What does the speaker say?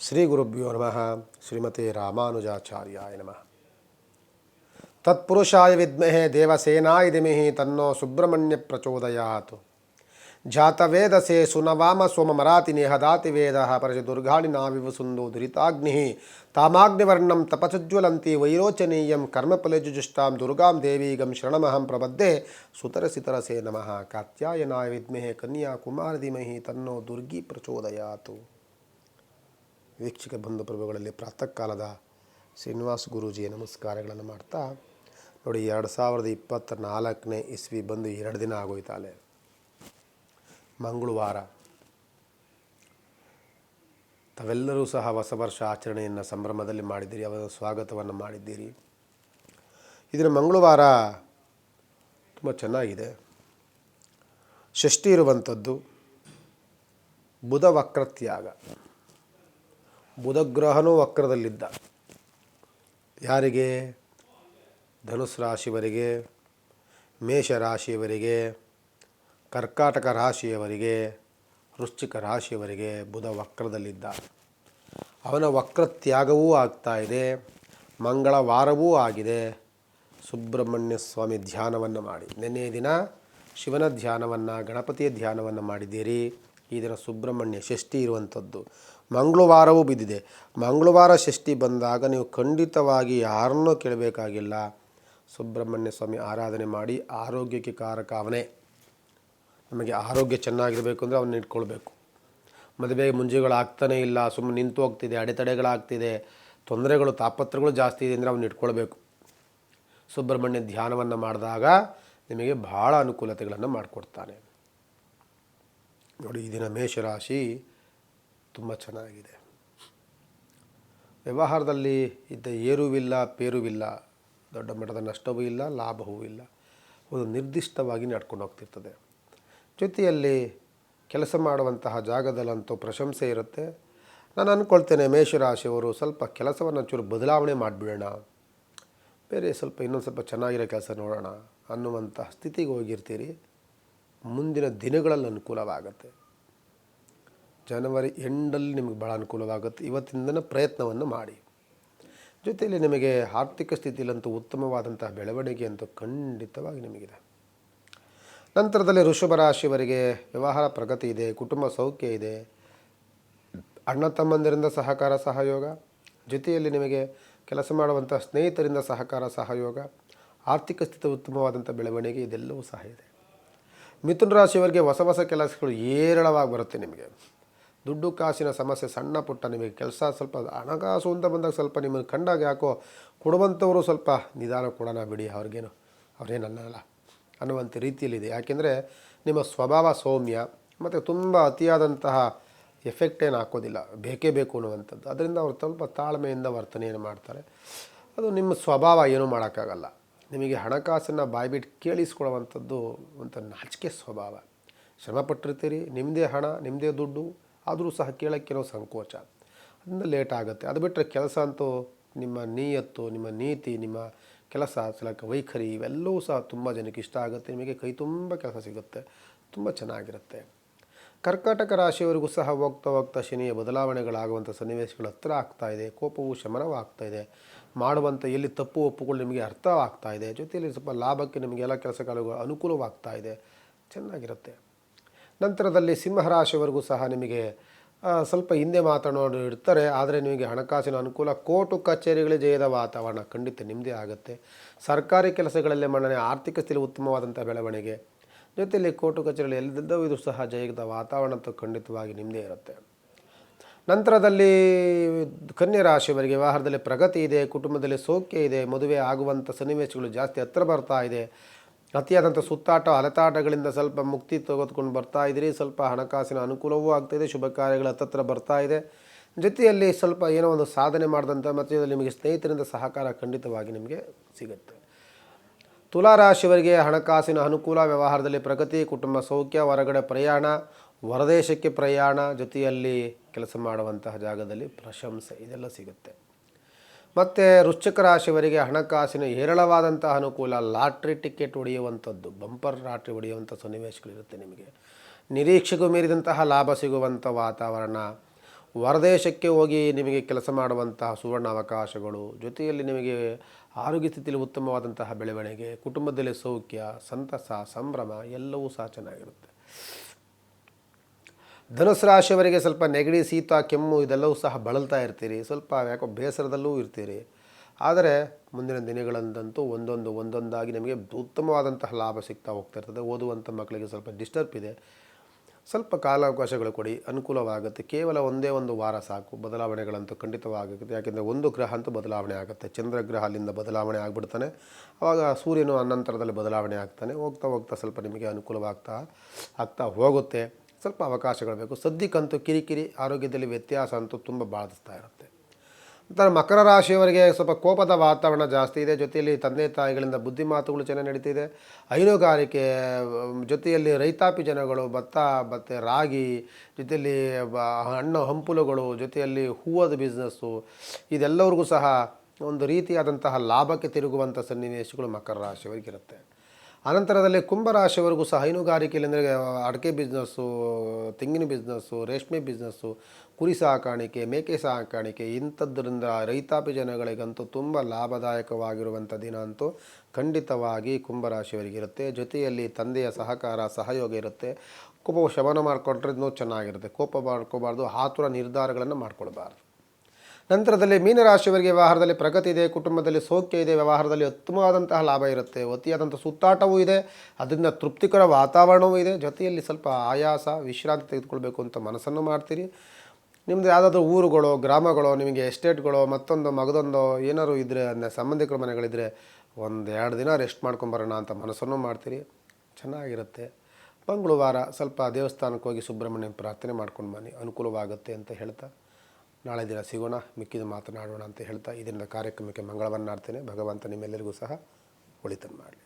ಶ್ರೀ ಗುರುಭ್ಯೋ ನಮಃ. ಶ್ರೀಮತೆ ರಾಮಾನುಜಾಚಾರ್ಯಾಯ ನಮಃ. ತತ್ಪುರುಷಾಯ ವಿದ್ಮಹೇ ದೇವಸೇನಾಯ ಧೀಮಹಿ ತನ್ನೋ ಸುಬ್ರಹ್ಮಣ್ಯ ಪ್ರಚೋದಯಾತ್. ಜಾತವೇದಸೆ ಸುನವಾಮ ಸೋಮಮರಾತಿ ನೇಹದಾತಿ ವೇದ ಪರಜ ದುರ್ಗಾಣಿ ನಾವಿವ ಸುಂದೋ ದುರಿತಾಗ್ನಿ ತಾಮಾಗ್ನಿವರ್ಣಂ ತಪಸಜ್ವಲಂತಿ ವೈರೋಚನೀಯಂ ಕರ್ಮಫಲಜುಜುಷ್ಟಾಂ ದುರ್ಗಾಂ ದೇವೀಗಂ ಶರಣಮಹಂ ಪ್ರಬದ್ಧೆ ಸುತರಸಿತರಸೆ ನಮಃ. ಕಾತ್ಯಾಯನಾಯ ವಿದ್ಮಹೇ ಕನ್ಯಾ ಕುಮಾರ ಧೀಮಹಿ ತನ್ನೋ ದುರ್ಗಿ ಪ್ರಚೋದಯಾತು. ವೀಕ್ಷಕ ಬಂಧು ಪ್ರಭುಗಳಲ್ಲಿ ಪ್ರಾತಃ ಕಾಲದ ಶ್ರೀನಿವಾಸ ಗುರೂಜಿಯ ನಮಸ್ಕಾರಗಳನ್ನು ಮಾಡ್ತಾ ನೋಡಿ, 2024ನೇ ಇಸ್ವಿ ಬಂದು 2 ದಿನ ಆಗೋಯ್ತಾಲೆ. ಮಂಗಳವಾರ. ತಾವೆಲ್ಲರೂ ಸಹ ಹೊಸ ವರ್ಷ ಆಚರಣೆಯನ್ನು ಸಂಭ್ರಮದಲ್ಲಿ ಮಾಡಿದ್ದೀರಿ, ಅವರ ಸ್ವಾಗತವನ್ನು ಮಾಡಿದ್ದೀರಿ. ಇದರ ಮಂಗಳವಾರ ತುಂಬ ಚೆನ್ನಾಗಿದೆ. ಷಷ್ಠಿ ಇರುವಂಥದ್ದು. ಬುಧ ವಕ್ರತ್ಯಾಗ. ಬುಧಗ್ರಹನೂ ವಕ್ರದಲ್ಲಿದ್ದ. ಯಾರಿಗೆ? ಧನುಸ್ ರಾಶಿಯವರಿಗೆ, ಮೇಷರಾಶಿಯವರಿಗೆ, ಕರ್ಕಾಟಕ ರಾಶಿಯವರಿಗೆ, ವೃಶ್ಚಿಕ ರಾಶಿಯವರಿಗೆ ಬುಧ ವಕ್ರದಲ್ಲಿದ್ದ. ಅವನ ವಕ್ರತ್ಯಾಗವೂ ಆಗ್ತಾಯಿದೆ, ಮಂಗಳವಾರವೂ ಆಗಿದೆ. ಸುಬ್ರಹ್ಮಣ್ಯ ಸ್ವಾಮಿ ಧ್ಯಾನವನ್ನು ಮಾಡಿ. ನಿನ್ನೆ ದಿನ ಶಿವನ ಧ್ಯಾನವನ್ನು, ಗಣಪತಿಯ ಧ್ಯಾನವನ್ನು ಮಾಡಿದ್ದೀರಿ. ಈ ದಿನ ಸುಬ್ರಹ್ಮಣ್ಯ ಷಷ್ಠಿ ಇರುವಂಥದ್ದು. ಮಂಗಳವಾರವೂ ಬಿದ್ದಿದೆ. ಮಂಗಳವಾರ ಷಷ್ಠಿ ಬಂದಾಗ ನೀವು ಖಂಡಿತವಾಗಿ ಯಾರನ್ನೂ ಕೇಳಬೇಕಾಗಿಲ್ಲ. ಸುಬ್ರಹ್ಮಣ್ಯ ಸ್ವಾಮಿ ಆರಾಧನೆ ಮಾಡಿ. ಆರೋಗ್ಯಕ್ಕೆ ಕಾರಕ ಅವನೇ. ನಮಗೆ ಆರೋಗ್ಯ ಚೆನ್ನಾಗಿರಬೇಕು ಅಂದರೆ ಅವನ್ನ ಇಟ್ಕೊಳ್ಬೇಕು. ಮದುವೆ ಮುಂಜೆಗಳಾಗ್ತಾನೇ ಇಲ್ಲ, ಸುಮ್ಮನೆ ನಿಂತು ಹೋಗ್ತಿದೆ, ಅಡೆತಡೆಗಳಾಗ್ತಿದೆ, ತೊಂದರೆಗಳು ತಾಪತ್ರಗಳು ಜಾಸ್ತಿ ಇದೆ ಅಂದರೆ ಅವನ್ನ ಇಟ್ಕೊಳ್ಬೇಕು. ಸುಬ್ರಹ್ಮಣ್ಯ ಧ್ಯಾನವನ್ನು ಮಾಡಿದಾಗ ನಿಮಗೆ ಭಾಳ ಅನುಕೂಲತೆಗಳನ್ನು ಮಾಡಿಕೊಡ್ತಾನೆ. ನೋಡಿ, ಈ ದಿನ ಮೇಷರಾಶಿ ತುಂಬ ಚೆನ್ನಾಗಿದೆ. ವ್ಯವಹಾರದಲ್ಲಿ ಇದ್ದ ಏರುವಿಲ್ಲ, ಪೇರುವಿಲ್ಲ, ದೊಡ್ಡ ಮಟ್ಟದ ನಷ್ಟವೂ ಇಲ್ಲ, ಲಾಭವೂ ಇಲ್ಲ. ಒಂದು ನಿರ್ದಿಷ್ಟವಾಗಿ ನಡ್ಕೊಂಡು ಹೋಗ್ತಿರ್ತದೆ. ಜೊತೆಯಲ್ಲಿ ಕೆಲಸ ಮಾಡುವಂತಹ ಜಾಗದಲ್ಲಂತೂ ಪ್ರಶಂಸೆ ಇರುತ್ತೆ. ನಾನು ಅಂದ್ಕೊಳ್ತೇನೆ, ಮೇಷರಾಶಿಯವರು ಸ್ವಲ್ಪ ಕೆಲಸವನ್ನು ಒಂಚೂರು ಬದಲಾವಣೆ ಮಾಡಿಬಿಡೋಣ, ಬೇರೆ ಸ್ವಲ್ಪ ಇನ್ನೊಂದು ಸ್ವಲ್ಪ ಚೆನ್ನಾಗಿರೋ ಕೆಲಸ ನೋಡೋಣ ಅನ್ನುವಂಥ ಸ್ಥಿತಿಗೆ ಹೋಗಿರ್ತೀರಿ. ಮುಂದಿನ ದಿನಗಳಲ್ಲಿ ಅನುಕೂಲವಾಗುತ್ತೆ. ಜನವರಿ ಎಂಡಲ್ಲಿ ನಿಮಗೆ ಭಾಳ ಅನುಕೂಲವಾಗುತ್ತೆ. ಇವತ್ತಿಂದನೇ ಪ್ರಯತ್ನವನ್ನು ಮಾಡಿ. ಜೊತೆಯಲ್ಲಿ ನಿಮಗೆ ಆರ್ಥಿಕ ಸ್ಥಿತಿಯಲ್ಲಂತೂ ಉತ್ತಮವಾದಂತಹ ಬೆಳವಣಿಗೆ ಅಂತೂ ಖಂಡಿತವಾಗಿ ನಿಮಗಿದೆ. ನಂತರದಲ್ಲಿ ವೃಷಭ ರಾಶಿಯವರಿಗೆ ವ್ಯವಹಾರ ಪ್ರಗತಿ ಇದೆ, ಕುಟುಂಬ ಸೌಖ್ಯ ಇದೆ, ಅಣ್ಣ ತಮ್ಮಂದಿರಿಂದ ಸಹಕಾರ ಸಹಯೋಗ, ಜೊತೆಯಲ್ಲಿ ನಿಮಗೆ ಕೆಲಸ ಮಾಡುವಂಥ ಸ್ನೇಹಿತರಿಂದ ಸಹಕಾರ ಸಹಯೋಗ, ಆರ್ಥಿಕ ಸ್ಥಿತಿ ಉತ್ತಮವಾದಂಥ ಬೆಳವಣಿಗೆ ಇದೆಲ್ಲವೂ ಸಹ ಇದೆ. ಮಿಥುನ ರಾಶಿಯವರಿಗೆ ಹೊಸ ಹೊಸ ಕೆಲಸಗಳು ಏರಳವಾಗಿ ಬರುತ್ತೆ. ನಿಮಗೆ ದುಡ್ಡು ಕಾಸಿನ ಸಮಸ್ಯೆ ಸಣ್ಣ ಪುಟ್ಟ, ನಿಮಗೆ ಕೆಲಸ ಸ್ವಲ್ಪ ಹಣಕಾಸು ಅಂತ ಬಂದಾಗ ಸ್ವಲ್ಪ ನಿಮಗೆ ಕಂಡಾಗ ಯಾಕೋ ಕೊಡುವಂಥವರು ಸ್ವಲ್ಪ ನಿಧಾನ ಕೊಡೋಣ ಬಿಡಿ, ಅವ್ರೇನಲ್ಲ ಅನ್ನುವಂಥ ರೀತಿಯಲ್ಲಿದೆ. ಯಾಕೆಂದರೆ ನಿಮ್ಮ ಸ್ವಭಾವ ಸೌಮ್ಯ ಮತ್ತು ತುಂಬ ಅತಿಯಾದಂತಹ ಎಫೆಕ್ಟ್ ಏನು ಹಾಕೋದಿಲ್ಲ, ಬೇಕೇ ಬೇಕು ಅನ್ನುವಂಥದ್ದು. ಅದರಿಂದ ಅವರು ಸ್ವಲ್ಪ ತಾಳ್ಮೆಯಿಂದ ವರ್ತನೆಯನ್ನು ಮಾಡ್ತಾರೆ. ಅದು ನಿಮ್ಮ ಸ್ವಭಾವ ಏನೂ ಮಾಡೋಕ್ಕಾಗಲ್ಲ. ನಿಮಗೆ ಹಣಕಾಸನ್ನು ಬಾಯ್ಬಿಟ್ಟು ಕೇಳಿಸ್ಕೊಳ್ಳುವಂಥದ್ದು ಒಂದು ನಾಚಿಕೆ ಸ್ವಭಾವ. ಶ್ರಮಪಟ್ಟಿರ್ತೀರಿ, ನಿಮ್ಮದೇ ಹಣ, ನಿಮ್ಮದೇ ದುಡ್ಡು, ಆದರೂ ಸಹ ಕೇಳೋಕ್ಕೇನೋ ಸಂಕೋಚ, ಅದರಿಂದ ಲೇಟ್ ಆಗುತ್ತೆ. ಅದು ಬಿಟ್ಟರೆ ಕೆಲಸ ಅಂತೂ ನಿಮ್ಮ ನೀಯತ್ತು, ನಿಮ್ಮ ನೀತಿ, ನಿಮ್ಮ ಕೆಲಸ ವೈಖರಿ ಇವೆಲ್ಲವೂ ಸಹ ತುಂಬ ಜನಕ್ಕೆ ಇಷ್ಟ ಆಗುತ್ತೆ. ನಿಮಗೆ ಕೈ ತುಂಬ ಕೆಲಸ ಸಿಗುತ್ತೆ, ತುಂಬ ಚೆನ್ನಾಗಿರುತ್ತೆ. ಕರ್ಕಾಟಕ ರಾಶಿಯವರಿಗೂ ಸಹ ಹೋಗ್ತಾ ಹೋಗ್ತಾ ಶನಿಯ ಬದಲಾವಣೆಗಳಾಗುವಂಥ ಸನ್ನಿವೇಶಗಳು ಹತ್ತಿರ ಆಗ್ತಾಯಿದೆ. ಕೋಪವು ಶಮನವಾಗ್ತಾಯಿದೆ. ಮಾಡುವಂಥ ಎಲ್ಲಿ ತಪ್ಪು ಒಪ್ಪುಗಳು ನಿಮಗೆ ಅರ್ಥವಾಗ್ತಾಯಿದೆ. ಜೊತೆಯಲ್ಲಿ ಸ್ವಲ್ಪ ಲಾಭಕ್ಕೆ ನಿಮಗೆಲ್ಲ ಕೆಲಸಗಳು ಅನುಕೂಲವಾಗ್ತಾಯಿದೆ, ಚೆನ್ನಾಗಿರುತ್ತೆ. ನಂತರದಲ್ಲಿ ಸಿಂಹರಾಶಿಯವರೆಗೂ ಸಹ ನಿಮಗೆ ಸ್ವಲ್ಪ ಹಿಂದೆ ಮಾತನಾಡೋರು ಇರ್ತಾರೆ. ಆದರೆ ನಿಮಗೆ ಹಣಕಾಸಿನ ಅನುಕೂಲ, ಕೋರ್ಟು ಕಚೇರಿಗಳೇ ಜಯದ ವಾತಾವರಣ ಖಂಡಿತ ನಿಮ್ಮದೇ ಆಗುತ್ತೆ. ಸರ್ಕಾರಿ ಕೆಲಸಗಳಲ್ಲೇ ಮನ್ನಣೆ, ಆರ್ಥಿಕ ಸ್ಥಿತಿ ಉತ್ತಮವಾದಂಥ ಬೆಳವಣಿಗೆ, ಜೊತೆಯಲ್ಲಿ ಕೋರ್ಟು ಕಚೇರಿಗಳು ಎಲ್ಲದೂ ಇದು ಸಹ ಜಯದ ವಾತಾವರಣ ಅಂತೂ ಖಂಡಿತವಾಗಿ ನಿಮ್ಮದೇ ಇರುತ್ತೆ. ನಂತರದಲ್ಲಿ ಕನ್ಯಾ ರಾಶಿಯವರಿಗೆ ವ್ಯವಹಾರದಲ್ಲಿ ಪ್ರಗತಿ ಇದೆ, ಕುಟುಂಬದಲ್ಲಿ ಸೌಖ್ಯ ಇದೆ, ಮದುವೆ ಆಗುವಂಥ ಸನ್ನಿವೇಶಗಳು ಜಾಸ್ತಿ ಹತ್ತಿರ ಬರ್ತಾ ಇದೆ. ಅತಿಯಾದಂಥ ಸುತ್ತಾಟ ಅಲೆತಾಟಗಳಿಂದ ಸ್ವಲ್ಪ ಮುಕ್ತಿ ತೆಗೆದುಕೊಂಡು ಬರ್ತಾ ಇದ್ದೀರಿ. ಸ್ವಲ್ಪ ಹಣಕಾಸಿನ ಅನುಕೂಲವೂ ಆಗ್ತಾಯಿದೆ, ಶುಭ ಕಾರ್ಯಗಳ ಹತ್ತಿರ ಬರ್ತಾ ಇದೆ. ಜೊತೆಯಲ್ಲಿ ಸ್ವಲ್ಪ ಏನೋ ಒಂದು ಸಾಧನೆ ಮಾಡಿದಂಥ ಮತ್ತು ನಿಮಗೆ ಸ್ನೇಹಿತರಿಂದ ಸಹಕಾರ ಖಂಡಿತವಾಗಿ ನಿಮಗೆ ಸಿಗುತ್ತೆ. ತುಲಾರಾಶಿಯವರಿಗೆ ಹಣಕಾಸಿನ ಅನುಕೂಲ, ವ್ಯವಹಾರದಲ್ಲಿ ಪ್ರಗತಿ, ಕುಟುಂಬ ಸೌಖ್ಯ, ಹೊರಗಡೆ ಪ್ರಯಾಣ, ಹೊರದೇಶಕ್ಕೆ ಪ್ರಯಾಣ, ಜೊತೆಯಲ್ಲಿ ಕೆಲಸ ಮಾಡುವಂತಹ ಜಾಗದಲ್ಲಿ ಪ್ರಶಂಸೆ ಇದೆಲ್ಲ ಸಿಗುತ್ತೆ. ಮತ್ತು ವೃಶ್ಚಿಕ ರಾಶಿಯವರಿಗೆ ಹಣಕಾಸಿನ ಹೇರಳವಾದಂತಹ ಅನುಕೂಲ, ಲಾಟ್ರಿ ಟಿಕೆಟ್ ಹೊಡೆಯುವಂಥದ್ದು, ಬಂಪರ್ ಲಾಟ್ರಿ ಹೊಡೆಯುವಂಥ ಸನ್ನಿವೇಶಗಳಿರುತ್ತೆ. ನಿಮಗೆ ನಿರೀಕ್ಷೆಗೂ ಮೀರಿದಂತಹ ಲಾಭ ಸಿಗುವಂಥ ವಾತಾವರಣ, ಹೊರದೇಶಕ್ಕೆ ಹೋಗಿ ನಿಮಗೆ ಕೆಲಸ ಮಾಡುವಂತಹ ಸುವರ್ಣ ಅವಕಾಶಗಳು, ಜೊತೆಯಲ್ಲಿ ನಿಮಗೆ ಆರೋಗ್ಯ ಸ್ಥಿತಿಯಲ್ಲಿ ಉತ್ತಮವಾದಂತಹ ಬೆಳವಣಿಗೆ, ಕುಟುಂಬದಲ್ಲಿ ಸೌಖ್ಯ, ಸಂತಸ, ಸಂಭ್ರಮ ಎಲ್ಲವೂ ಸಹ ಚೆನ್ನಾಗಿರುತ್ತೆ. ಧನುಸ್ಸು ರಾಶಿಯವರಿಗೆ ಸ್ವಲ್ಪ ನೆಗಡಿ, ಶೀತ, ಕೆಮ್ಮು ಇದೆಲ್ಲವೂ ಸಹ ಬಳಲ್ತಾ ಇರ್ತೀರಿ. ಸ್ವಲ್ಪ ಯಾಕೋ ಬೇಸರದಲ್ಲೂ ಇರ್ತೀರಿ. ಆದರೆ ಮುಂದಿನ ದಿನಗಳಂತಂತೂ ಒಂದೊಂದಾಗಿ ನಿಮಗೆ ಉತ್ತಮವಾದಂತಹ ಲಾಭ ಸಿಗ್ತಾ ಹೋಗ್ತಾ ಇರ್ತದೆ. ಓದುವಂಥ ಮಕ್ಕಳಿಗೆ ಸ್ವಲ್ಪ ಡಿಸ್ಟರ್ಬ್ ಇದೆ. ಸ್ವಲ್ಪ ಕಾಲಾವಕಾಶಗಳು ಕೊಡಿ, ಅನುಕೂಲವಾಗುತ್ತೆ. ಕೇವಲ ಒಂದೇ ಒಂದು ವಾರ ಸಾಕು, ಬದಲಾವಣೆಗಳಂತೂ ಖಂಡಿತವಾಗುತ್ತೆ. ಯಾಕೆಂದರೆ ಒಂದು ಗ್ರಹ ಅಂತೂ ಬದಲಾವಣೆ ಆಗುತ್ತೆ. ಚಂದ್ರಗ್ರಹ ಅಲ್ಲಿಂದ ಬದಲಾವಣೆ ಆಗಿಬಿಡ್ತಾನೆ. ಆವಾಗ ಸೂರ್ಯನು ಅನಂತರದಲ್ಲಿ ಬದಲಾವಣೆ ಆಗ್ತಾನೆ. ಹೋಗ್ತಾ ಹೋಗ್ತಾ ಸ್ವಲ್ಪ ನಿಮಗೆ ಆಗ್ತಾ ಹೋಗುತ್ತೆ. ಸ್ವಲ್ಪ ಅವಕಾಶಗಳು ಬೇಕು. ಸದ್ಯಕ್ಕಂತೂ ಕಿರಿಕಿರಿ, ಆರೋಗ್ಯದಲ್ಲಿ ವ್ಯತ್ಯಾಸ ಅಂತೂ ತುಂಬ ಬಾಧಿಸ್ತಾ ಇರುತ್ತೆ. ನಂತರ ಮಕರ ರಾಶಿಯವರಿಗೆ ಸ್ವಲ್ಪ ಕೋಪದ ವಾತಾವರಣ ಜಾಸ್ತಿ ಇದೆ. ಜೊತೆಯಲ್ಲಿ ತಂದೆ ತಾಯಿಗಳಿಂದ ಬುದ್ಧಿಮಾತುಗಳು ಚೆನ್ನಾಗಿ ನಡೀತಿದೆ. ಹೈನುಗಾರಿಕೆ, ಜೊತೆಯಲ್ಲಿ ರೈತಾಪಿ ಜನಗಳು, ಭತ್ತ ಮತ್ತು ರಾಗಿ, ಜೊತೆಯಲ್ಲಿ ಹಣ್ಣು ಹಂಪಲುಗಳು, ಜೊತೆಯಲ್ಲಿ ಹೂವದ ಬಿಸ್ನೆಸ್ಸು, ಇದೆಲ್ಲರಿಗೂ ಸಹ ಒಂದು ರೀತಿಯಾದಂತಹ ಲಾಭಕ್ಕೆ ತಿರುಗುವಂಥ ಸನ್ನಿವೇಶಗಳು ಮಕರ ರಾಶಿಯವರಿಗಿರುತ್ತೆ. ಅನಂತರದಲ್ಲಿ ಕುಂಭರಾಶಿಯವರೆಗೂ ಸಹ ಹೈನುಗಾರಿಕೆಯಲ್ಲಿ ಅಂದರೆ ಅಡಿಕೆ ಬಿಸ್ನೆಸ್ಸು, ತೆಂಗಿನ ಬಿಸ್ನೆಸ್ಸು, ರೇಷ್ಮೆ ಬಿಸ್ನೆಸ್ಸು, ಕುರಿ ಸಾಕಾಣಿಕೆ, ಮೇಕೆ ಸಾಕಾಣಿಕೆ ಇಂಥದ್ದರಿಂದ ರೈತಾಪಿ ಜನಗಳಿಗಂತೂ ತುಂಬ ಲಾಭದಾಯಕವಾಗಿರುವಂಥ ದಿನ ಅಂತೂ ಖಂಡಿತವಾಗಿ ಕುಂಭರಾಶಿಯವರಿಗಿರುತ್ತೆ. ಜೊತೆಯಲ್ಲಿ ತಂದೆಯ ಸಹಕಾರ, ಸಹಯೋಗ ಇರುತ್ತೆ. ಕೋಪ ಶಮನ ಮಾಡಿಕೊಂಡ್ರೆ ಇನ್ನೂ ಚೆನ್ನಾಗಿರುತ್ತೆ. ಕೋಪ ಮಾಡ್ಕೋಬಾರ್ದು, ಆತುರ ನಿರ್ಧಾರಗಳನ್ನು ಮಾಡ್ಕೊಳ್ಬಾರ್ದು. ನಂತರದಲ್ಲಿ ಮೀನರಾಶಿಯವರಿಗೆ ವ್ಯವಹಾರದಲ್ಲಿ ಪ್ರಗತಿ ಇದೆ, ಕುಟುಂಬದಲ್ಲಿ ಸೌಖ್ಯ ಇದೆ, ವ್ಯವಹಾರದಲ್ಲಿ ಉತ್ತಮವಾದಂತಹ ಲಾಭ ಇರುತ್ತೆ. ಅತಿಯಾದಂಥ ಸುತ್ತಾಟವೂ ಇದೆ, ಅದರಿಂದ ತೃಪ್ತಿಕರ ವಾತಾವರಣವೂ ಇದೆ. ಜೊತೆಯಲ್ಲಿ ಸ್ವಲ್ಪ ಆಯಾಸ, ವಿಶ್ರಾಂತಿ ತೆಗೆದುಕೊಳ್ಬೇಕು ಅಂತ ಮನಸ್ಸನ್ನು ಮಾಡ್ತೀರಿ. ನಿಮ್ಮದು ಯಾವುದಾದ್ರೂ ಊರುಗಳು, ಗ್ರಾಮಗಳು, ನಿಮಗೆ ಎಸ್ಟೇಟ್ಗಳು, ಮತ್ತೊಂದು ಮಗದೊಂದು ಏನಾದ್ರು ಇದ್ದರೆ, ಅಂದರೆ ಸಂಬಂಧಿಕರ ಮನೆಗಳಿದ್ದರೆ 1-2 ದಿನ ರೆಸ್ಟ್ ಮಾಡ್ಕೊಂಬರೋಣ ಅಂತ ಮನಸ್ಸನ್ನು ಮಾಡ್ತೀರಿ. ಚೆನ್ನಾಗಿರುತ್ತೆ. ಮಂಗಳವಾರ ಸ್ವಲ್ಪ ದೇವಸ್ಥಾನಕ್ಕೆ ಹೋಗಿ ಸುಬ್ರಹ್ಮಣ್ಯನ ಪ್ರಾರ್ಥನೆ ಮಾಡ್ಕೊಂಡು ಬನ್ನಿ, ಅನುಕೂಲವಾಗುತ್ತೆ ಅಂತ ಹೇಳ್ತಾ ನಾಳೆ ದಿನ ಸಿಗೋಣ, ಮಿಕ್ಕಿದ ಮಾತನಾಡೋಣ ಅಂತ ಹೇಳ್ತಾ ಇದರಿಂದ ಕಾರ್ಯಕ್ರಮಕ್ಕೆ ಮಂಗಳವನ್ನಾಡ್ತೇನೆ. ಭಗವಂತ ನಿಮ್ಮೆಲ್ಲರಿಗೂ ಸಹ ಒಳಿತನ್ನು ಮಾಡಲಿ.